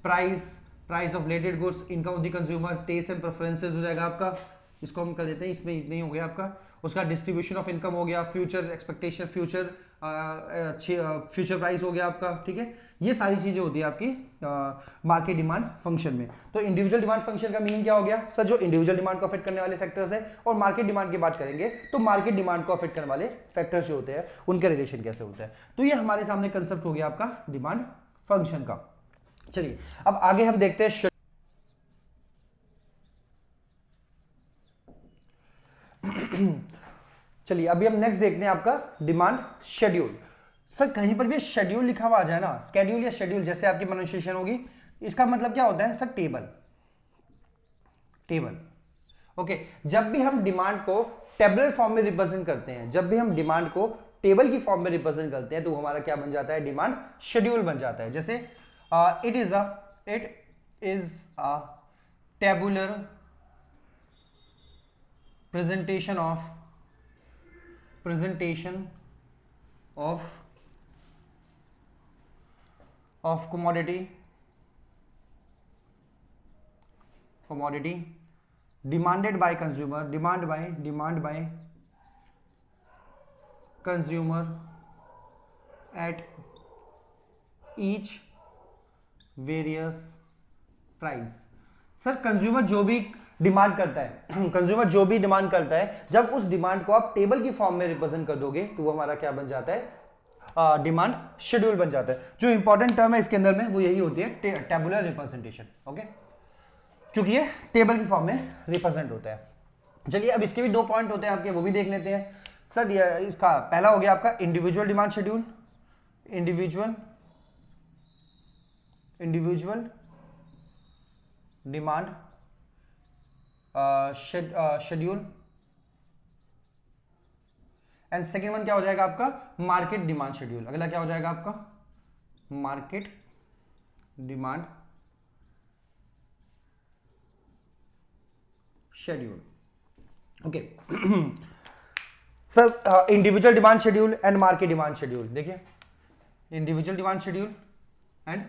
price of related goods, income of the consumer, taste and preferences हो जाएगा आपका, इसको हम कर देते हैं, इसमें इतना ही हो गया आपका। उसका डिस्ट्रीब्यूशन ऑफ इनकम हो गया, फ्यूचर एक्सपेक्टेशन, फ्यूचर प्राइस हो गया आपका, ठीक है। ये सारी चीजें होती है आपकी मार्केट डिमांड फंक्शन में। तो इंडिविजुअल डिमांड फंक्शन का मीनिंग क्या हो गया सर, जो इंडिविजुअल डिमांड को अफेक्ट करने वाले फैक्टर्स है, और मार्केट डिमांड की बात करेंगे तो मार्केट डिमांड को अफेक्ट करने वाले फैक्टर्स जो होते हैं उनके रिलेशन कैसे होता है। तो ये हमारे सामने कंसेप्ट हो गया आपका डिमांड फंक्शन का। चलिए अब आगे हम देखते हैं चलिए अभी हम नेक्स्ट देखते हैं आपका डिमांड शेड्यूल। सर कहीं पर भी शेड्यूल लिखा हुआ आ जाए ना, स्केड्यूल या शेड्यूल जैसे आपकी प्रोनाउंसिएशन होगी, इसका मतलब क्या होता है सर, टेबल। ओके, जब भी हम डिमांड को टेबुलर फॉर्म में रिप्रेजेंट करते हैं, जब भी हम डिमांड को टेबल की फॉर्म में रिप्रेजेंट करते हैं तो हमारा क्या बन जाता है, डिमांड शेड्यूल बन जाता है। जैसे it is a tabular presentation of commodity demanded by consumer at each various price। Sir consumer जो भी डिमांड करता है कंज्यूमर जो भी डिमांड करता है, जब उस डिमांड को आप टेबल की फॉर्म में रिप्रेजेंट कर दोगे तो वो हमारा क्या बन जाता है, डिमांड शेड्यूल बन जाता है। जो इंपॉर्टेंट टर्म है इसके अंदर में वो यही होती है, टेबुलर रिप्रेजेंटेशन। ओके, क्योंकि ये टेबल की फॉर्म में रिप्रेजेंट होता है। चलिए अब इसके भी दो पॉइंट होते हैं आपके, वो भी देख लेते हैं। सर ये इसका पहला हो गया आपका individual demand schedule, individual demand schedule, and second one क्या हो जाएगा आपका, मार्केट डिमांड शेड्यूल। अगला क्या हो जाएगा आपका, market demand schedule. Okay sir individual demand schedule and market demand schedule, देखिए individual demand schedule and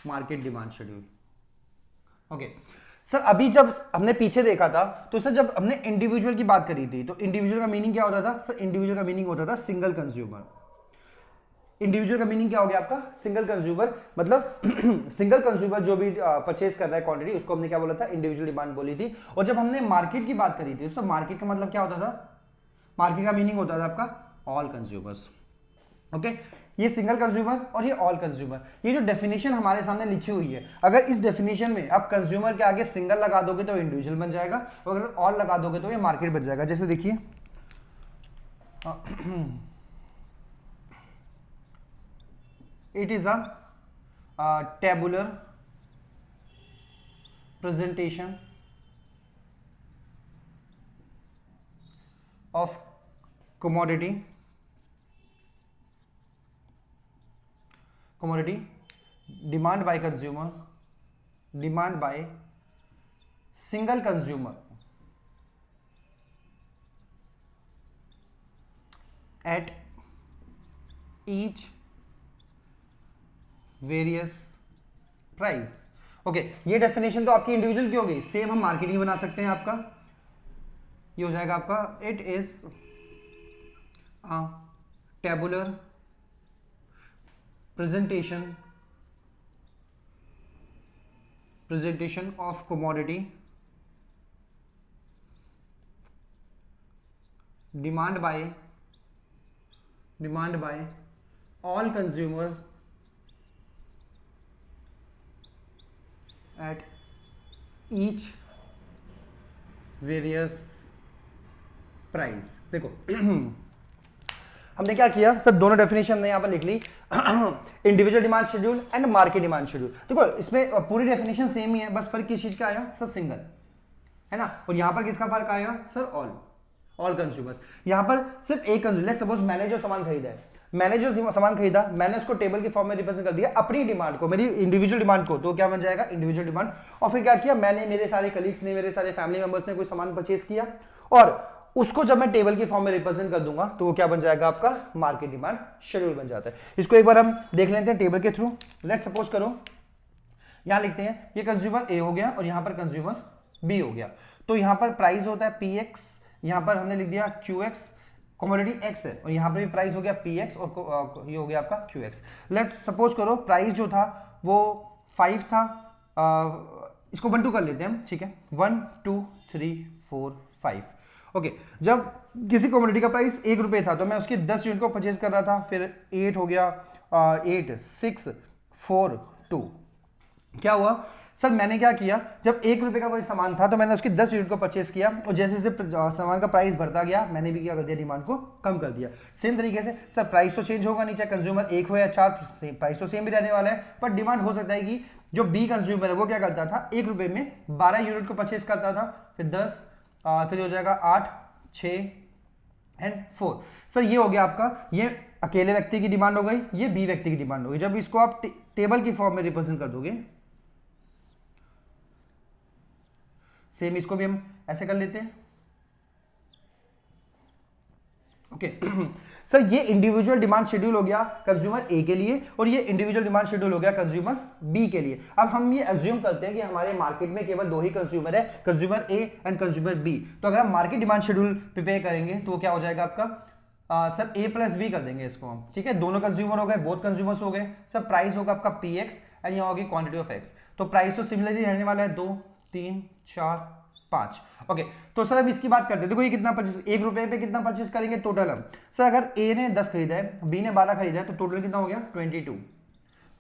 market demand schedule. Okay sir अभी जब हमने पीछे देखा था तो सर जब हमने इंडिविजुअल की बात करी थी तो इंडिविजुअल का मीनिंग क्या होता था, सर इंडिविजुअल का मीनिंग होता था सिंगल कंज्यूमर। इंडिविजुअल का मीनिंग क्या हो गया आपका, सिंगल कंज्यूमर, मतलब सिंगल कंज्यूमर जो भी परचेज कर रहा है क्वांटिटी, उसको हमने क्या बोला था, इंडिविजुअल डिमांड बोली थी। और जब हमने मार्केट की बात करी थी तो मार्केट का मतलब क्या होता था, मार्केट का मीनिंग होता था आपका ऑल कंज्यूमर्स। ओके ये सिंगल कंज्यूमर और ये ऑल कंज्यूमर, ये जो डेफिनेशन हमारे सामने लिखी हुई है, अगर इस डेफिनेशन में आप कंज्यूमर के आगे सिंगल लगा दोगे तो इंडिविजुअल बन जाएगा, और अगर ऑल लगा दोगे तो ये मार्केट बन जाएगा। जैसे देखिए it is a tabular presentation of commodity demand by single consumer at each various price। Okay ये डेफिनेशन तो आपकी इंडिविजुअल की हो गई, सेम हम मार्केट ही बना सकते हैं। आपका ये हो जाएगा आपका it is a tabular presentation of commodity demand by all consumers at each various price। देखो हमने क्या किया सर, दोनों डेफिनेशन हमने यहां पर लिख ली, individual demand schedule and market demand schedule. देखो इसमें पूरी डेफिनेशन सेम ही है, बस फर्क किस चीज का आया सर, सिंगल है ना, और यहां पर किसका फर्क आएगा सर, ऑल कंज्यूमर्स। यहां पर सिर्फ एक कंज्यूमर, सपोज मैंने जो सामान खरीदा है, मैंने जो सामान खरीदा मैंने उसको टेबल की फॉर्म में रिप्रेजेंट कर दिया अपनी डिमांड को, मेरी इंडिविजुअल डिमांड को, तो क्या बन जाएगा इंडिविजुअल डिमांड। और फिर क्या किया मैंने, मेरे सारे कलीग्स ने, मेरे सारे फैमिली मेंबर्स ने कोई सामान परचेज किया और उसको जब मैं टेबल की फॉर्म में रिप्रेजेंट कर दूंगा तो वो क्या बन जाएगा आपका, मार्केट डिमांड शेड्यूल बन जाता है। इसको एक बार हम देख लेते हैं टेबल के थ्रू। लेट्स सपोज करो यहां लिखते हैं ये कंज्यूमर ए हो गया और यहां पर कंज्यूमर बी हो गया, तो यहां पर प्राइस होता है पी एक्स, यहां पर हमने लिख दिया क्यू एक्स, कमोडिटी एक्स है, और यहां पर भी प्राइस हो गया पी एक्स और ये हो गया आपका क्यू एक्स। लेट्स सपोज करो प्राइस जो था वो 5 था, इसको 1 2 कर लेते हैं हम, ठीक है 1 2 3 4 5। ओके जब किसी कमोडिटी का प्राइस 1 रुपए था तो मैं उसकी 10 यूनिट को परचेज कर रहा था, फिर 8 हो गया, 8 6 4 2, क्या हुआ सर मैंने क्या किया, जब 1 रुपए का कोई सामान था तो मैंने उसकी 10 यूनिट को परचेज किया और जैसे जैसे सामान का प्राइस बढ़ता गया मैंने भी क्या कर दिया, डिमांड को कम कर दिया। सेम तरीके से सर प्राइस तो चेंज होगा नहीं, चाहे कंज्यूमर 1 हो या 4, प्राइस तो सेम भी रहने वाला है, पर डिमांड हो सकता है कि जो बी कंज्यूमर है वो क्या करता था 1 रुपए में 12 यूनिट को परचेज करता था, फिर 10, फिर हो जाएगा 8 6 एंड 4। सर ये हो गया आपका, ये अकेले व्यक्ति की डिमांड हो गई, ये बी व्यक्ति की डिमांड हो गई। जब इसको आप टेबल की फॉर्म में रिप्रेजेंट कर दोगे, सेम इसको भी हम ऐसे कर लेते हैं। ओके सर ये इंडिविजुअल डिमांड शेड्यूल हो गया कंज्यूमर ए के लिए, और ये इंडिविजुअल डिमांड शेड्यूल हो गया कंज्यूमर बी के लिए। अब हम ये अज्यूम करते हैं कि हमारे मार्केट में केवल दो ही कंज्यूमर है, consumer A and consumer B. तो अगर हम मार्केट डिमांड शेड्यूल प्रिपेयर करेंगे तो वो क्या हो जाएगा आपका, सर ए प्लस बी कर देंगे इसको हम, ठीक है। दोनों कंज्यूमर हो गए, बोथ कंज्यूमर्स हो गए। सर प्राइस होगा आपका पी एक्स एंड यहाँ होगी क्वांटिटी ऑफ एक्स। तो प्राइस तो सिमिलरली रहने वाला है 2 3 4 5। ओके तो सर अब इसकी बात करते हैं। देखो ये कितना परचेस, 1 रुपए पे कितना परचेस करेंगे टोटल हम। सर अगर ए ने 10 खरीदा है, बी ने 12 खरीदा है, तो टोटल कितना हो गया 22।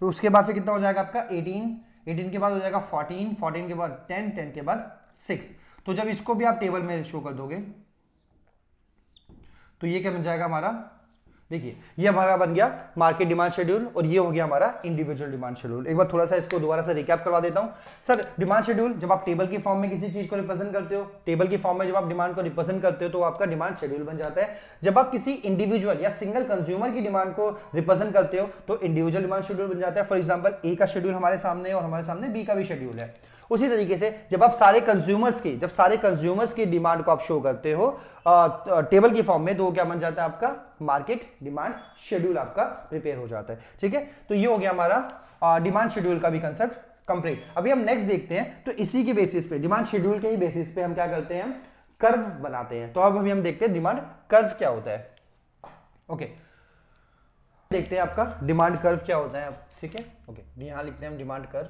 तो उसके बाद फिर कितना हो जाएगा आपका 18, 18 के बाद हो जाएगा 14, 14 के बाद 10, 10 के बाद 6। तो जब इसको भी आप टेबल में शो कर दोगे तो ये क्या बन जाएगा हमारा, देखिए ये हमारा बन गया मार्केट डिमांड शेड्यूल, और ये हो गया हमारा इंडिविजुअल डिमांड शेड्यूल। एक बार थोड़ा सा इसको दोबारा से रिकैप करवा देता हूं। सर डिमांड शेड्यूल जब आप टेबल की फॉर्म में किसी चीज को रिप्रेजेंट करते हो, टेबल की फॉर्म में जब आप डिमांड को रिप्रेजेंट करते हो तो आपका डिमांड शेड्यूल बन जाता है। जब आप किसी इंडिविजुअल या सिंगल कंज्यूमर की डिमांड को रिप्रेजेंट करते हो तो इंडिविजुअल डिमांड शेड्यूल बन जाता है। फॉर एग्जाम्पल ए का शेड्यूल हमारे सामने है और हमारे सामने बी का भी शेड्यूल है। उसी तरीके से जब आप सारे कंज्यूमर्स की डिमांड को आप शो करते हो टेबल की फॉर्म में, तो क्या बन जाता है आपका मार्केट डिमांड शेड्यूल आपका प्रिपेयर हो जाता है, ठीक है। तो ये हो गया हमारा डिमांड शेड्यूल का भी कंसेप्ट कंप्लीट। अभी हम नेक्स्ट देखते हैं, तो इसी के बेसिस पे, डिमांड शेड्यूल के ही बेसिस पे हम क्या करते हैं, कर्व बनाते हैं। तो अब अभी हम देखते हैं डिमांड कर्व क्या होता है। ओके देखते हैं आपका डिमांड कर्व क्या होता है, ठीक है। ओके यहां लिखते हैं हम डिमांड कर्व,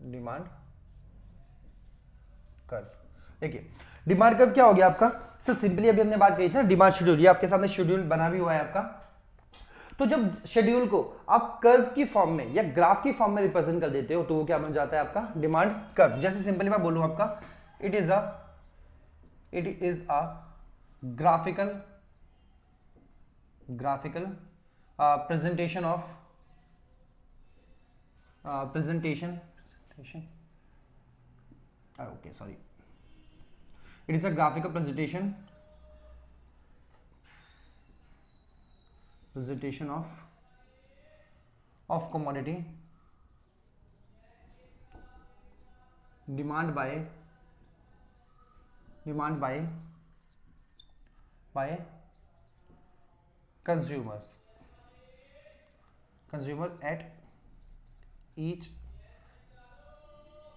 डिमांड कर्व। देखिए डिमांड कर्व क्या हो गया आपका, सर सिंपली अभी हमने बात कही थी ना डिमांड शेड्यूल, ये आपके सामने शेड्यूल बना भी हुआ है आपका। तो जब शेड्यूल को आप कर्व की फॉर्म में या ग्राफ की फॉर्म में रिप्रेजेंट कर देते हो तो वो क्या बन जाता है आपका डिमांड कर्व। जैसे सिंपली मैं बोलूं आपका, it is a graphical presentation of presentation okay sorry it is a graphical presentation of commodity demand by consumer at each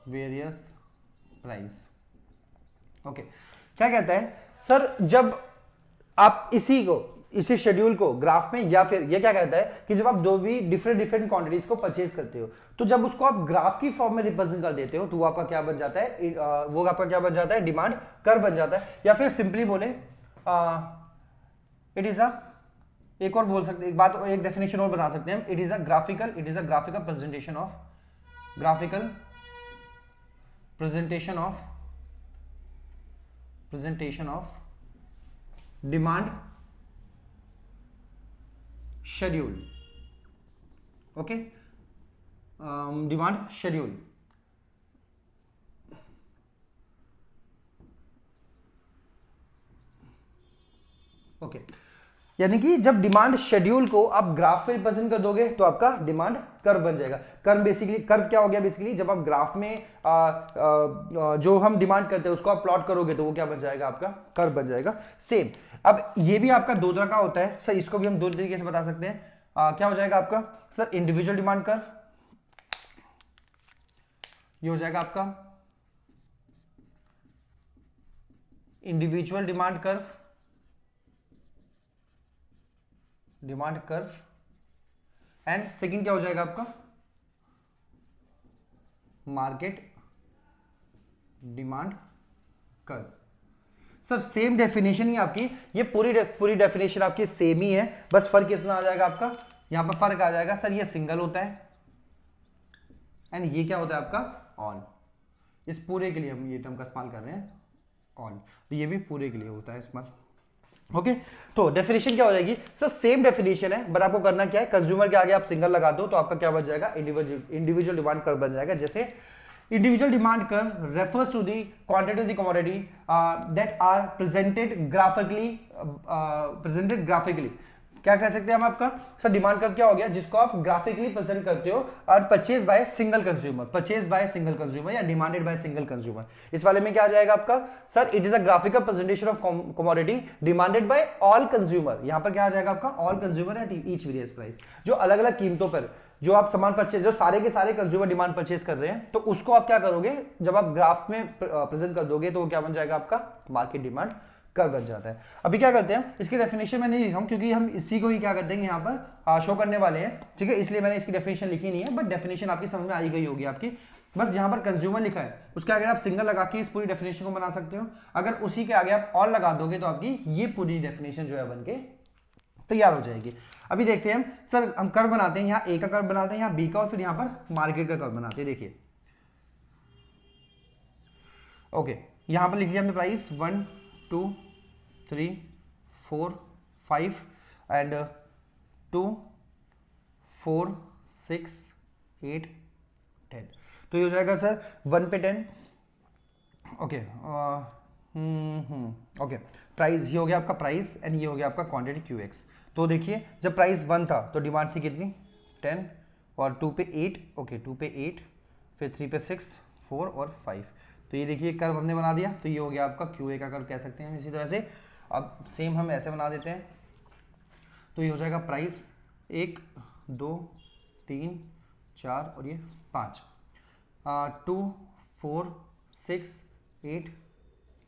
various price. Okay क्या कहता है सर, जब आप इसी शेड्यूल को ग्राफ में, या फिर ये क्या कहता है कि जब आप दो भी डिफरेंट क्वांटिटीज को परचेज करते हो तो जब उसको आप ग्राफ की फॉर्म में रिप्रेजेंट कर देते हो तो वो आपका क्या बन जाता है, वो आपका क्या बन जाता है डिमांड कर्व बन जाता है। या फिर सिंपली बोले इट इज अ, एक और बोल सकते, एक बात, एक डेफिनेशन और बना सकते हैं हम, it is a graphical presentation of demand schedule. Okay demand schedule. Okay यानी कि जब डिमांड शेड्यूल को आप ग्राफ में रिप्रेजेंट कर दोगे तो आपका डिमांड कर्व बन जाएगा। कर्व बेसिकली, कर्व क्या हो गया बेसिकली, जब आप ग्राफ में जो हम डिमांड करते हैं उसको आप प्लॉट करोगे तो वो क्या बन जाएगा आपका कर्व बन जाएगा। सेम अब ये भी आपका दो तरह का होता है सर, इसको भी हम दो तरीके से बता सकते हैं। क्या हो जाएगा आपका सर इंडिविजुअल डिमांड कर्व, ये हो जाएगा आपका individual demand curve and second क्या हो जाएगा आपका market demand curve. Sir same definition ही आपकी, ये पूरी डेफिनेशन आपकी सेम ही है, बस फर्क कितना आ जाएगा आपका, यहां पर फर्क आ जाएगा सर ये सिंगल होता है एंड ये क्या होता है आपका ऑन। इस पूरे के लिए हम ये टर्म का इस्तेमाल कर रहे हैं ऑन, तो ये भी पूरे के लिए होता है इस्तेमाल। ओके तो डेफिनेशन क्या हो जाएगी सर, सेम डेफिनेशन है बट आपको करना क्या है, कंज्यूमर के आगे आप सिंगल लगा दो तो आपका क्या बन जाएगा इंडिविजुअल डिमांड कर्व बन जाएगा। जैसे individual demand curve refers to the quantity of the commodity that are presented graphically. क्या कह सकते हैं हम आपका सर डिमांड कर्व क्या हो गया जिसको आप ग्राफिकली प्रेजेंट करते हो और परचेज बाय सिंगल कंज्यूमर या डिमांडेड बाय सिंगल कंज्यूमर। इस वाले में क्या आ जाएगा आपका sir it is a graphical presentation of commodity demanded by all consumer. यहां पर क्या आ जाएगा आपका all consumer at each various price, जो अलग अलग कीमतों पर जो आप सामान परचेज जो सारे के सारे कंज्यूमर डिमांड परचेज कर रहे हैं, तो उसको आप क्या करोगे जब आप ग्राफ में प्रेजेंट कर दोगे तो वो क्या बन जाएगा आपका मार्केट डिमांड कर्व बन जाता है। अभी क्या करते हैं इसकी डेफिनेशन मैं नहीं लिखा हूं क्योंकि हम इसी को ही क्या कर देंगे यहाँ पर शो करने वाले हैं, ठीक है, इसलिए मैंने इसकी डेफिनेशन लिखी नहीं है, बट डेफिनेशन आपकी समझ में आई गई होगी आपकी। बस यहाँ पर कंज्यूमर लिखा है उसके आगे आप सिंगल लगा के इस पूरी डेफिनेशन को बना सकते हो। अगर उसी के आगे आप ऑल लगा दोगे तो आपकी ये पूरी डेफिनेशन जो है बन के तैयार हो जाएगी। अभी देखते हैं सर हम कर्व बनाते हैं, यहाँ ए का कर्व बनाते हैं, यहाँ बी का, और फिर यहाँ पर मार्केट का कर्व बनाते हैं। देखिए ओके, यहाँ पर लिख लिया हमने प्राइस 1 2 3 4 5 एंड 2 4 6 8 10, तो ये हो जाएगा सर 1 पे 10। ओके ओके, प्राइस ये हो गया आपका प्राइस एंड ये हो गया आपका क्वांटिटी QX। तो देखिए जब प्राइस 1 था तो डिमांड थी कितनी 10 और 2 पे 8, ओके 2 पे 8, फिर 3 पे 6 4 और 5, तो ये देखिए कर्व हमने बना दिया, तो ये हो गया आपका QA का कर्व कह सकते हैं। इसी तरह से अब सेम हम ऐसे बना देते हैं, तो ये हो जाएगा प्राइस 1 2 3 4 और ये 5, 2 4 6 8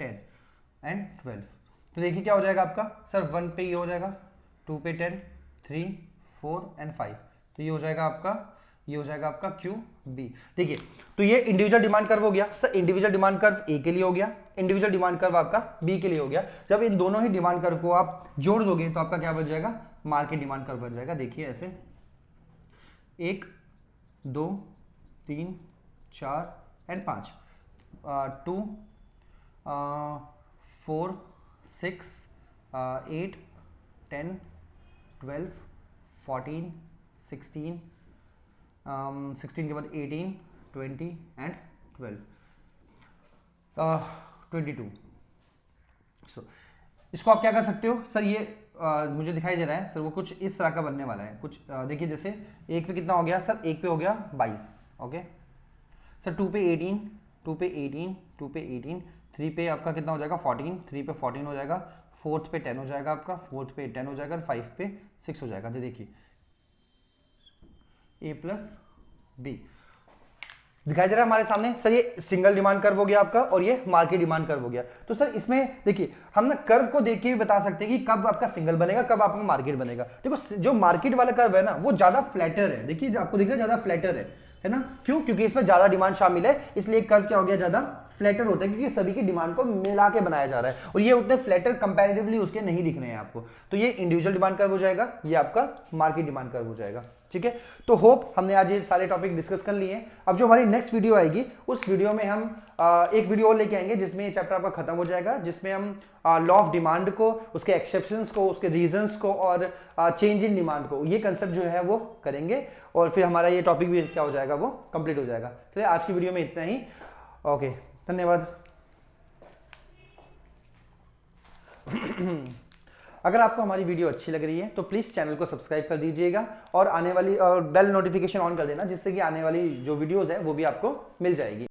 10 एंड 12। तो देखिए क्या हो जाएगा आपका सर 1 पे ये हो जाएगा, 2 पे 10, 3 4 एंड 5, तो ये हो जाएगा आपका QB। देखिए तो ये इंडिविजुअल डिमांड कर्व हो गया सर, इंडिविजुअल डिमांड कर्व ए के लिए हो गया, इंडिविजुअल डिमांड कर्व आपका बी के लिए हो गया। जब इन दोनों ही डिमांड कर्व को आप जोड़ दोगे तो आपका क्या बन जाएगा मार्केट डिमांड कर्व बन जाएगा। देखिए ऐसे 1 2 3 4 एंड 5, 2 4 6 8 10 12 14 16 16 के बाद 18 20 एंड 12 22। सो इसको आप क्या कर सकते हो सर, ये मुझे दिखाई दे रहा है सर वो कुछ इस तरह का बनने वाला है कुछ, देखिए जैसे एक पे कितना हो गया सर, एक पे हो गया 22, ओके सर 2 पे 18, 2 पे 18, 2 पे 18, 3 पे आपका कितना हो जाएगा 14, 3 पे 14 हो जाएगा, 4th पे 10 हो जाएगा आपका, 4th पे 10 हो जाएगा, 5 पे 6 हो जाएगा। तो देखिए A प्लस बी दिखाई दे रहा है हमारे सामने सर, ये सिंगल डिमांड कर्व हो गया आपका और ये मार्केट डिमांड कर्व हो गया। तो सर इसमें देखिए हम ना कर्व को देख के भी बता सकते हैं कि कब आपका सिंगल बनेगा कब आपका मार्केट बनेगा। देखो जो मार्केट वाला कर्व है ना वो ज्यादा फ्लैटर है, देखिए आपको दिख रहा है ज्यादा फ्लैटर है ना, क्यों क्योंकि इसमें ज्यादा डिमांड शामिल है, इसलिए कर्व क्या हो गया ज्यादा फ्लैटर होता है क्योंकि सभी की डिमांड को मिला के बनाया जा रहा है, और ये उतने फ्लैटर कंपैरेटिवली उसके नहीं दिख रहे हैं आपको। तो ये इंडिविजुअल डिमांड कर्व हो जाएगा, ये आपका मार्केट डिमांड कर्व हो जाएगा, ठीक है। तो होप हमने आज ये सारे टॉपिक डिस्कस कर लिए हैं। अब जो हमारी नेक्स्ट वीडियो आएगी उस वीडियो में हम एक वीडियो और लेके आएंगे जिसमें ये चैप्टर आपका खत्म हो जाएगा, जिसमें हम लॉ ऑफ डिमांड को, उसके एक्सेप्शंस को, उसके रीजंस को और चेंज इन डिमांड को, ये कंसेप्ट जो है वो करेंगे, और फिर हमारा ये टॉपिक भी क्या हो जाएगा वो कंप्लीट हो जाएगा। चलिए आज की वीडियो में इतना ही, ओके धन्यवाद। अगर आपको हमारी वीडियो अच्छी लग रही है तो प्लीज चैनल को सब्सक्राइब कर दीजिएगा और आने वाली बेल नोटिफिकेशन ऑन कर देना, जिससे कि आने वाली जो वीडियोस है वो भी आपको मिल जाएगी।